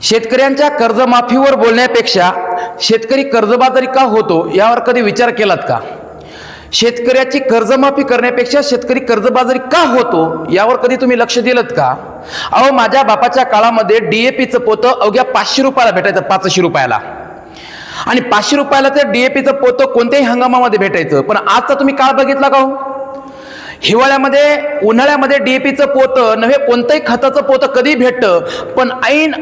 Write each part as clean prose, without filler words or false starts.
शेतकऱ्यांच्या कर्जमाफीवर बोलण्यापेक्षा शेतकरी कर्जबाजारी का होतो यावर कधी विचार केलात का? शेतकऱ्याची कर्जमाफी करण्यापेक्षा शेतकरी कर्जबाजारी का होतो यावर कधी तुम्ही लक्ष दिलत का? अहो, माझ्या बापाच्या काळामध्ये डीएपीचं पोतं अवघ्या 500 रुपयाला भेटायचं, 500 रुपयाला. आणि 500 रुपयाला ते डीएपीचं पोतं कोणत्याही हंगामामध्ये भेटायचं. पण आजचा तुम्ही काळ बघितला का हो? हिवाळ्यामध्ये, उन्हाळ्यामध्ये डीएपीचं पोतं नव्हे कोणतंही खताचं पोतं कधी भेटतं, पण ऐन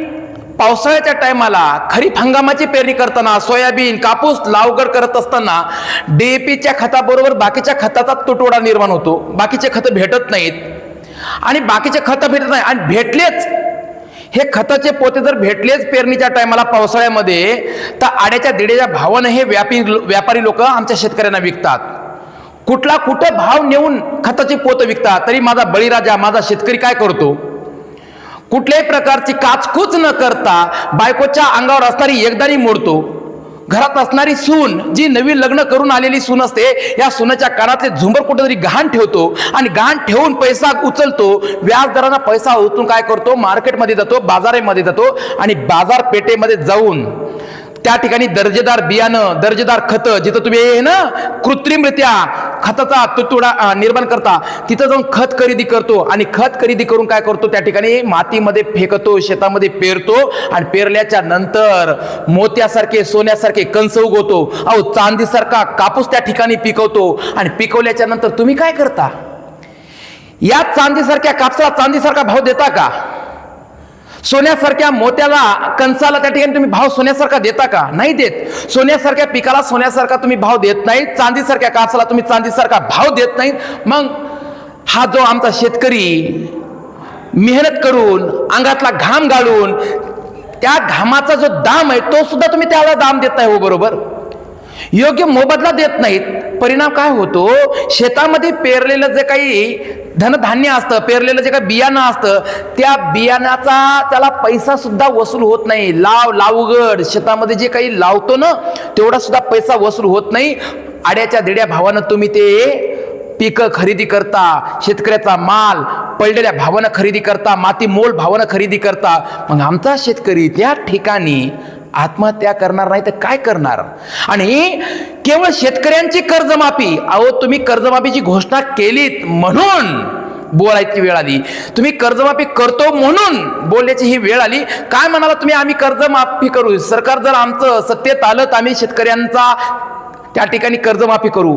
पावसाळ्याच्या टायमाला खरीप हंगामाची पेरणी करताना सोयाबीन, कापूस लागवड करत असताना डीएपीच्या खताबरोबर बाकीच्या खताचा तुटवडा निर्माण होतो. बाकीचे खतं भेटत नाहीत आणि बाकीचे खतं भेटत नाही आणि भेटलेच हे खताचे पोते जर भेटलेच पेरणीच्या टायमाला पावसाळ्यामध्ये, तर आड्याच्या दिड्याच्या भावानं हे व्यापारी लोक आमच्या शेतकऱ्यांना विकतात. कुठं भाव नेऊन खताची पोतं विकतात. तरी माझा बळीराजा, माझा शेतकरी काय करतो? कुठल्याही प्रकारची काचकूच न करता बायकोच्या अंगावर असणारी एकदारी मोडतो. घरात असणारी सून, जी नवीन लग्न करून आलेली सून असते, या सुनाच्या कानातले झुंबर कुठेतरी गहाण ठेवतो आणि गहाण ठेवून पैसा उचलतो. व्याजदरांना पैसा उचलून काय करतो? मार्केटमध्ये जातो, बाजारामध्ये जातो आणि बाजारपेठेमध्ये जाऊन त्या ठिकाणी दर्जेदार बियाणं, दर्जेदार खतं, जिथं तुम्ही हे ना कृत्रिमरित्या खताचा तुटवडा निर्माण करता, तिथं जाऊन खत खरेदी करतो आणि खत खरेदी करून काय करतो? त्या ठिकाणी मातीमध्ये फेकतो, शेतामध्ये पेरतो आणि पेरल्याच्या नंतर मोत्यासारखे, सोन्यासारखे कंस उगवतो. अहो, चांदीसारखा कापूस त्या ठिकाणी पिकवतो आणि पिकवल्याच्या नंतर तुम्ही काय करता? या चांदीसारख्या कापसाला चांदीसारखा भाव देता का? सोन्यासारख्या मोत्याला, कंसाला त्या ठिकाणी तुम्ही भाव सोन्यासारखा देता का? नाही देत. सोन्यासारख्या पिकाला सोन्यासारखा तुम्ही भाव देत नाही, चांदीसारख्या कापसाला तुम्ही चांदीसारखा भाव देत नाही. मग हा जो आमचा शेतकरी मेहनत करून, अंगातला घाम गाळून, त्या घामाचा जो दाम आहे तो सुद्धा तुम्ही त्याला दाम देत नाही. हो, बरोबर, योग्य मोबदला देत नाहीत. परिणाम काय होतो? शेतामध्ये पेरलेलं जे काही धनधान्य असतं, पेरलेलं जे काही बियाणं असतं, त्या बियाणाचा त्याला पैसा सुद्धा वसूल होत नाही. लावगड शेतामध्ये जे काही लावतो ना, तेवढा सुद्धा पैसा वसूल होत नाही. आड्याच्या दिड्या भावानं तुम्ही ते पिकं खरेदी करता, शेतकऱ्याचा माल पडलेल्या भावानं खरेदी करता, माती मोल भावानं खरेदी करता. मग आमचा शेतकरी त्या ठिकाणी आत्महत्या करणार नाही तर काय करणार? आणि केवळ शेतकऱ्यांची कर्जमाफी, अहो तुम्ही कर्जमाफीची घोषणा केलीत म्हणून बोलायची वेळ आली, तुम्ही कर्जमाफी करतो म्हणून बोलण्याची ही वेळ आली. काय म्हणाला तुम्ही? आम्ही कर्जमाफी करू, सरकार जर आमचं सत्तेत आलं तर आम्ही शेतकऱ्यांचा त्या ठिकाणी कर्जमाफी करू.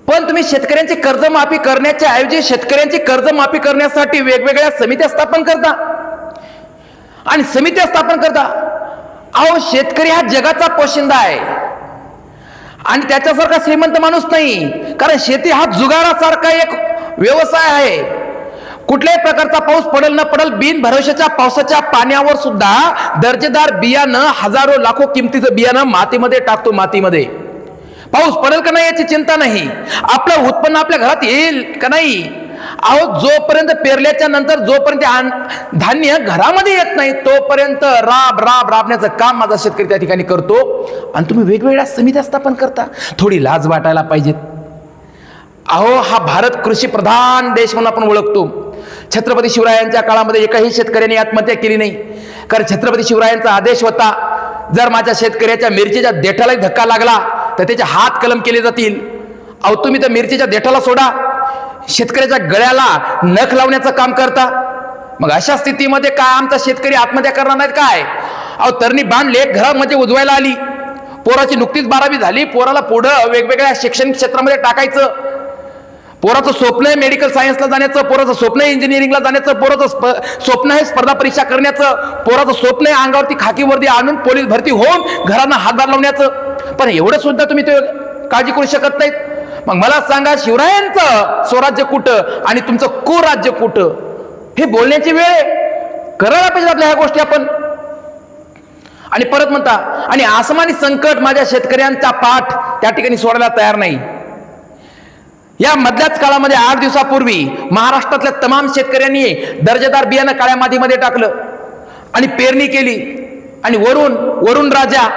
पण तुम्ही शेतकऱ्यांची कर्जमाफी करण्याच्या ऐवजी शेतकऱ्यांची कर्जमाफी करण्यासाठी वेगवेगळ्या समित्या स्थापन करता आणि समित्या स्थापन करता. अहो, शेतकरी हा जगाचा पोशिंदा आहे आणि त्याच्यासारखा श्रीमंत माणूस नाही. कारण शेती हा जुगारासारखा एक व्यवसाय आहे. कुठल्याही प्रकारचा पाऊस पडेल न पडेल, बिन भरोशाच्या पावसाच्या पाण्यावर सुद्धा दर्जेदार बियाणं, हजारो लाखो किमतीचं बियाणं मातीमध्ये टाकतो. मातीमध्ये पाऊस पडेल का नाही याची चिंता नाही, आपलं उत्पन्न आपल्या घरात येईल का नाही. अहो, जोपर्यंत पेरल्याच्या नंतर जोपर्यंत धान्य घरामध्ये येत नाही तोपर्यंत राबण्याचं काम माझा शेतकरी त्या ठिकाणी करतो. आणि तुम्ही वेगवेगळ्या समित्या स्थापन करता. थोडी लाज वाटायला पाहिजेत. अहो, हा भारत कृषी प्रधान देश म्हणून आपण ओळखतो. छत्रपती शिवरायांच्या काळामध्ये एकाही शेतकऱ्याने आत्महत्या केली नाही. कारण छत्रपती शिवरायांचा आदेश होता, जर माझ्या शेतकऱ्याच्या मिरचीच्या देठाला धक्का लागला तर त्याचे हात कलम केले जातील. अहो, तुम्ही तर मिरचीच्या देठाला सोडा, शेतकऱ्याच्या गळ्याला नख लावण्याचं काम करता. मग अशा स्थितीमध्ये काय आमचा शेतकरी आत्महत्या करणार नाहीत काय? अहो, तरणी बाण लेक घरामध्ये उजवायला आली, पोराची नुकतीच 12वी झाली, पोराला पुढं वेगवेगळ्या शैक्षणिक क्षेत्रामध्ये टाकायचं. पोराचं स्वप्न आहे मेडिकल सायन्सला जाण्याचं, पोराचं स्वप्न आहे इंजिनिअरिंगला जाण्याचं, पोराचं स्वप्न आहे स्पर्धा परीक्षा करण्याचं, पोराचं स्वप्न आहे अंगावरती खाकी वर्दी आणून पोलीस भरती होऊन घरांना हातभार लावण्याचं. पण एवढं सुद्धा तुम्ही ते काळजी करू शकत नाहीत. मग मला सांगा, शिवरायांचं स्वराज्य कुठं आणि तुमचं कुराज्य कुठं? हे बोलण्याची वेळ आहे. करायला पाहिजे आपल्या ह्या गोष्टी आपण. आणि परत म्हणता, आणि आसमानी संकट माझ्या शेतकऱ्यांचा पाठ त्या ठिकाणी सोडायला तयार नाही. या मधल्याच काळामध्ये 8 दिवसापूर्वी महाराष्ट्रातल्या तमाम शेतकऱ्यांनी दर्जेदार बियाणं काळ्या मातीमध्ये टाकलं आणि पेरणी केली. आणि वरुण राजा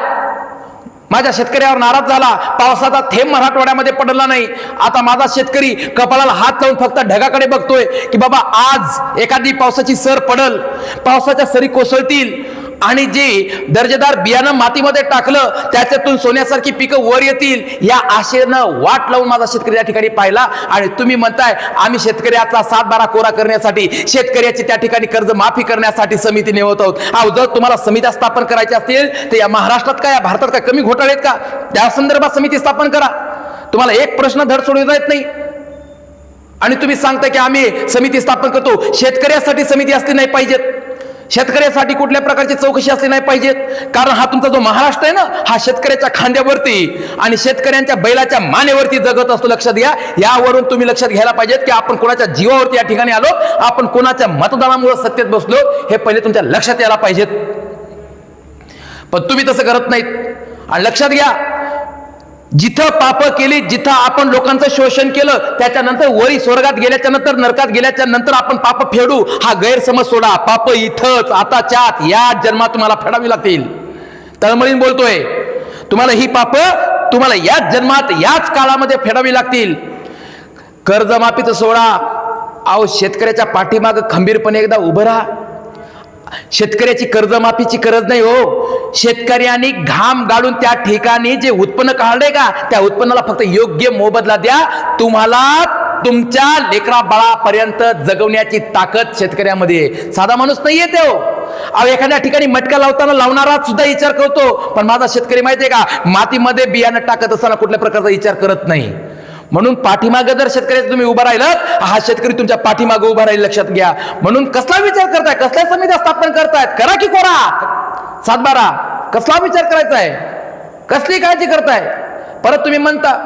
माझ्या शेतकऱ्यावर नाराज झाला. पावसाचा थेंब मराठवाड्यामध्ये पडला नाही. आता माझा शेतकरी कपाळाला हात लावून फक्त ढगाकडे बघतोय की बाबा आज एखादी पावसाची सर पडल, पावसाच्या सरी कोसळतील आणि जे दर्जेदार बियाणं मातीमध्ये टाकलं त्याच्यातून सोन्यासारखी पिकं वर येतील या आशेनं वाट लावून माझा शेतकरी या ठिकाणी पाहिला. आणि तुम्ही म्हणताय आम्ही शेतकऱ्याचा 7-12 कोरा करण्यासाठी, शेतकऱ्याची त्या ठिकाणी कर्ज माफी करण्यासाठी समिती नेमत आहोत. अहो, जर तुम्हाला समित्या स्थापन करायच्या असतील तर या महाराष्ट्रात काय, या भारतात काय कमी घोटाळे आहेत का? त्या संदर्भात समिती स्थापन करा. तुम्हाला एक प्रश्न धड सोडवता येत नाही आणि तुम्ही सांगता की आम्ही समिती स्थापन करतो. शेतकऱ्यासाठी समिती असली नाही पाहिजेत, शेतकऱ्यासाठी कुठल्या प्रकारची चौकशी असली नाही पाहिजेत. कारण हा तुमचा जो महाराष्ट्र आहे ना, हा शेतकऱ्याच्या खांद्यावरती आणि शेतकऱ्यांच्या बैलाच्या मानेवरती जगत असतो. लक्षात घ्या. यावरून तुम्ही लक्षात घ्यायला पाहिजेत की आपण कोणाच्या जीवावरती या ठिकाणी आलो, आपण कोणाच्या मतदानामुळे सत्तेत बसलो, हे पहिले तुमच्या लक्षात यायला पाहिजेत. पण तुम्ही तसं करत नाहीत. आणि लक्षात घ्या, जिथं पाप केली, जिथं आपण लोकांचं शोषण केलं, त्याच्यानंतर वरी स्वर्गात गेल्याच्या नंतर, नरकात गेल्याच्या नंतर आपण पाप फेडू, हा गैरसमज सोडा. पाप इथंच आताच्यात या जन्मात तुम्हाला फेडावी लागतील. तळमळीन बोलतोय, तुम्हाला ही पाप तुम्हाला याच जन्मात याच काळामध्ये फेडावी लागतील. कर्जमाफीचं सोडा. अहो, शेतकऱ्याच्या पाठीमाग खंबीरपणे एकदा उभं राहा. शेतकऱ्याची कर्जमाफीची गरज नाही हो. शेतकऱ्यांनी घाम गाळून त्या ठिकाणी जे उत्पन्न काढले का, त्या उत्पन्नाला फक्त योग्य मोबदला द्या. तुम्हाला तुमच्या लेकरा बाळापर्यंत जगवण्याची ताकद शेतकऱ्यामध्ये. साधा माणूस नाहीये तो. अहो, एखाद्या ठिकाणी मटका लावताना लावणारा सुद्धा विचार करतो, पण माझा शेतकरी माहितीये का, मातीमध्ये बियाणं टाकत असताना कुठल्या प्रकारचा विचार करत नाही. म्हणून पाठीमागे जर शेतकऱ्याचं तुम्ही उभा राहिलात, हा शेतकरी तुमच्या पाठीमागे उभा राहील. लक्षात घ्या. म्हणून कसला विचार करताय, कसल्या समित्या स्थापन करतायत? करा की कोरा 7-12. कसला विचार करायचा आहे, कसली काळजी करताय? परत तुम्ही म्हणता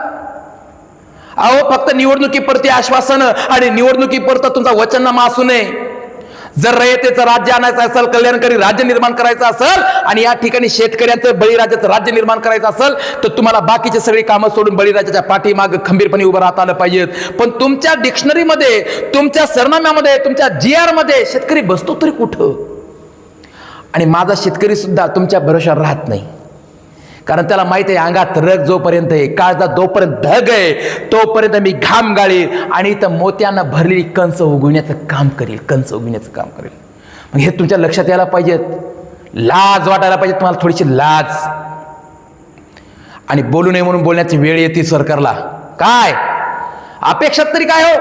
अहो फक्त निवडणुकीपुरती आश्वासन आणि निवडणुकीपुरतं तुमचा वचननामा असू नये. जर रयतेचं राज्य आणायचं असेल, कल्याणकारी राज्य निर्माण करायचं असेल आणि या ठिकाणी शेतकऱ्यांचं बळीराजाचं राज्य निर्माण करायचं असेल, तर तुम्हाला बाकीचे सगळी कामं सोडून बळीराजाच्या पाठीमाग खंबीरपणे उभं राहता आलं पाहिजेत. पण तुमच्या डिक्शनरीमध्ये, तुमच्या सरनाम्यामध्ये, तुमच्या GR मध्ये शेतकरी बसतो तरी कुठं? आणि माझा शेतकरी सुद्धा तुमच्या भरोशावर राहत नाही. कारण त्याला माहित आहे, अंगात रग जोपर्यंत आहे, काळजात जोपर्यंत धग आहे, तोपर्यंत मी घाम गाळील आणि इथं मोत्यानं भरलेली कंस उगवण्याचं काम करेल, कंस उगवण्याचं काम करेल. मग हे तुमच्या लक्षात यायला पाहिजेत. लाज वाटायला पाहिजे तुम्हाला, थोडीशी लाज. आणि बोलू नये म्हणून बोलण्याची वेळ येते सरकारला. काय अपेक्षा तरी काय हो,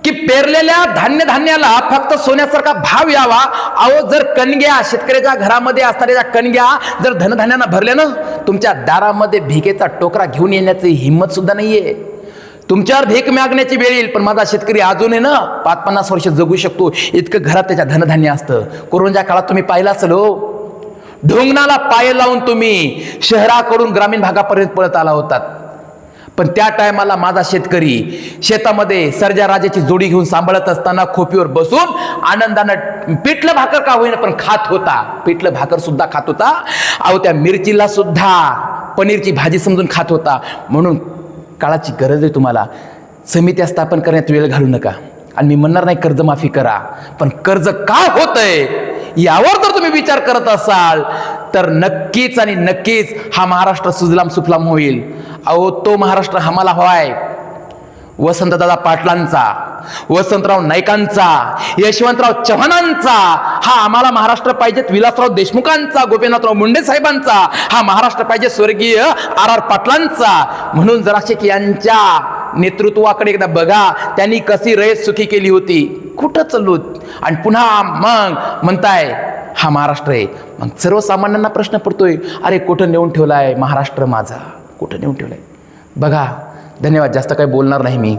की पेरलेल्या धान्याला फक्त सोन्यासारखा भाव यावा. अहो, जर कणग्या शेतकऱ्याच्या घरामध्ये असणाऱ्या कणग्या जर धनधान्यानं भरल्या ना, तुमच्या दारामध्ये भिकेचा टोकरा घेऊन येण्याची हिंमत सुद्धा नाहीये. तुमच्यावर भीक मागण्याची वेळ येईल. पण माझा शेतकरी अजूनही ना 5-50 वर्ष जगू शकतो, इतकं घरात त्याच्या धनधान्य असतं. कोरोनाच्या काळात तुम्ही पाहिलं असेल हो, ढोंगणाला पाय लावून तुम्ही शहराकडून ग्रामीण भागापर्यंत पळत आला होतात. पण त्या टायमाला माझा शेतकरी शेतामध्ये सर्जा राजाची जोडी घेऊन सांभाळत असताना खोपीवर बसून आनंदानं पिठलं भाकर का होईना पण खात होता. पिठलं भाकर सुद्धा खात होता. अहो, त्या मिरचीला सुद्धा पनीरची भाजी समजून खात होता. म्हणून काळाची गरज आहे तुम्हाला. समित्या स्थापन करण्यात वेळ घालू नका. आणि मी म्हणणार नाही कर्जमाफी करा, पण कर्ज का होतंय यावर जर तुम्ही विचार करत असाल तर नक्कीच आणि नक्कीच हा महाराष्ट्र सुजलाम सुफलाम होईल. अहो, तो महाराष्ट्र आम्हाला हवाय वसंतदादा पाटलांचा, वसंतराव नाईकांचा, यशवंतराव चव्हाणांचा. हा आम्हाला महाराष्ट्र पाहिजेत विलासराव देशमुखांचा, गोपीनाथराव मुंडे साहेबांचा. हा महाराष्ट्र पाहिजे स्वर्गीय RR पाटलांचा. म्हणून जराशेक यांच्या नेतृत्वाकडे एकदा बघा, त्यांनी कशी रयत सुखी केली होती. कुठं चाललो आणि पुन्हा मग म्हणताय हा महाराष्ट्र आहे. मग सर्वसामान्यांना प्रश्न पडतोय, अरे कुठं नेऊन ठेवलाय महाराष्ट्र माझा, कुठं नेऊन ठेवलाय? बघा. धन्यवाद. जास्त काही बोलणार नाही मी.